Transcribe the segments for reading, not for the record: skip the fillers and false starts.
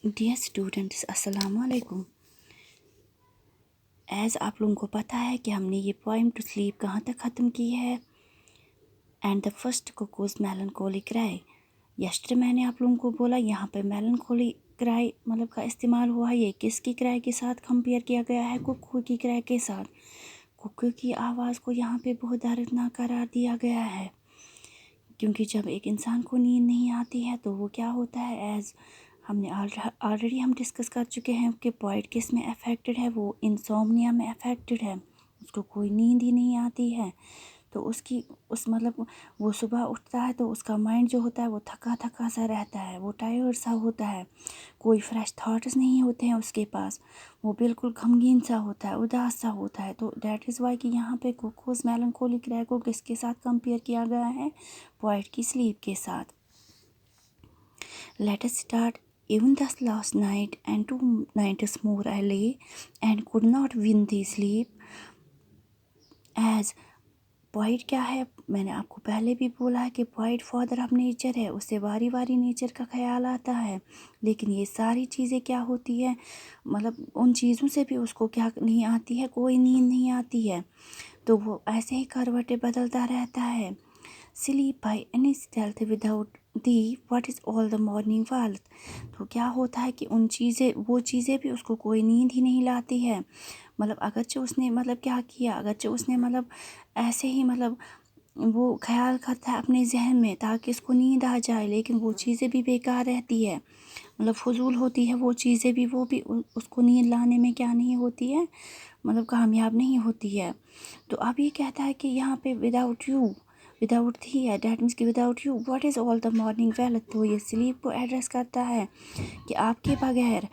Dear students, अस्सलाम वालेकुम। As आप लोगों को पता है कि हमने ये पोइम टू स्लीप कहाँ तक ख़त्म की है। And the first cuckoo's melancholy cry. Yesterday मैंने आप लोगों को बोला यहाँ पे मेलनकोली क्राई मतलब का इस्तेमाल हुआ है। ये किसकी क्राई के साथ कंपेयर किया गया है? कुकू की क्राई के साथ। कुकू की आवाज़ को यहाँ पे बहुत दर्दनाक करार दिया गया है, क्योंकि जब एक इंसान को नींद नहीं आती है तो वो क्या होता है, एज़ हमने ऑलरेडी हम डिस्कस कर चुके हैं कि पोइट किस में अफेक्टेड है, वो इंसोम्निया में अफेक्टेड है। उसको कोई नींद ही नहीं आती है, तो उस मतलब वो सुबह उठता है तो उसका माइंड जो होता है वो थका थका सा रहता है, वो टायर्ड सा होता है, कोई फ्रेश थॉट्स नहीं होते हैं उसके पास, वो बिल्कुल गमगीन सा होता है, उदास सा होता है। तो दैट इज़ वाई कि यहाँ पे कुकूज़ मेलनकोली क्राई को किसके साथ कंपेयर किया गया है? पोइट की स्लीप के साथ। Let us start. Even thus last night and 2 nights more I lay and could not win the sleep as poet क्या है, मैंने आपको पहले भी बोला है कि पोइट फादर ऑफ नेचर है, उससे बारी बारी नेचर का ख्याल आता है, लेकिन ये सारी चीज़ें क्या होती है, मतलब उन चीज़ों से भी उसको क्या नहीं आती है, कोई नींद नहीं आती है, तो वो ऐसे ही करवटें बदलता रहता है। Sleep by any stealth without the what is all the morning wealth। तो क्या होता है कि वो चीज़ें भी उसको कोई नींद ही नहीं लाती है। मतलब अगरचे उसने मतलब क्या किया, अगरचे उसने मतलब ऐसे ही मतलब वो ख्याल करता है अपने जहन में ताकि उसको नींद आ जाए, लेकिन वो चीज़ें भी बेकार रहती है, मतलब फजूल होती है वो चीज़ें भी, वो भी उसको नींद लाने में क्या नहीं होती है, मतलब कामयाब नहीं होती है। तो अब ये कहता है कि यहाँ पे विदाउट थी है, डैट मीन्स कि without you what is all the morning well. तो ये स्लीप को एड्रेस करता है कि आपके बगैर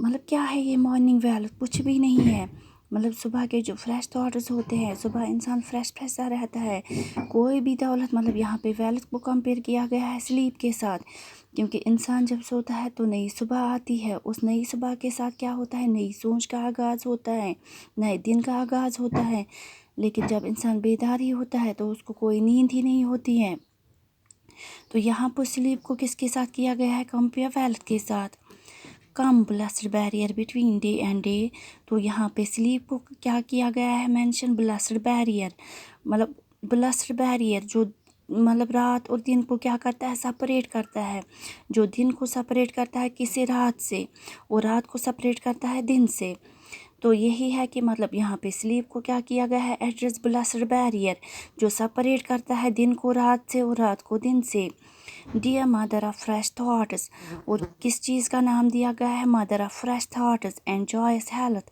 मतलब क्या है ये मॉर्निंग वेल, कुछ भी नहीं है। मतलब सुबह के जो फ्रेश थॉट्स होते हैं, सुबह इंसान फ्रेश सा रहता है, कोई भी दौलत, मतलब यहाँ पे वेल्थ को कंपेयर किया गया है स्लीप के साथ, क्योंकि इंसान जब सोता है तो नई सुबह आती है, उस नई सुबह के साथ क्या होता है, नई सोच का आगाज़ होता है, नए दिन का आगाज़ होता है। लेकिन जब इंसान बेदार ही होता है तो उसको कोई नींद ही नहीं होती है। तो यहाँ पर स्लीप को किसके साथ किया गया है? कंपेयर वेल्थ के साथ। Come blessed barrier between day and day. तो यहाँ पे स्लीप को क्या किया गया है मेंशन? ब्लस्ड बैरियर, मतलब ब्लस्ड बैरियर जो मतलब रात और दिन को क्या करता है? सेपरेट करता है। जो दिन को सेपरेट करता है किसी रात से, और रात को सेपरेट करता है दिन से। तो यही है कि मतलब यहाँ पे स्लीप को क्या किया गया है? एड्रेस ब्लस्ड बैरियर, जो सेपरेट करता है दिन को रात से और रात को दिन से। Dear mother of fresh thoughts, और किस चीज़ का नाम दिया गया है? Mother of fresh thoughts and joyous health.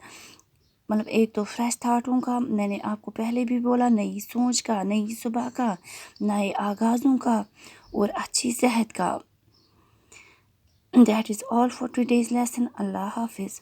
मतलब एक तो फ्रेश थाटों का, मैंने आपको पहले भी बोला, नई सोच का, नई सुबह का, नए आगाज़ों का और अच्छी सेहत का। That is all for today's lesson. Allah हाफिज़।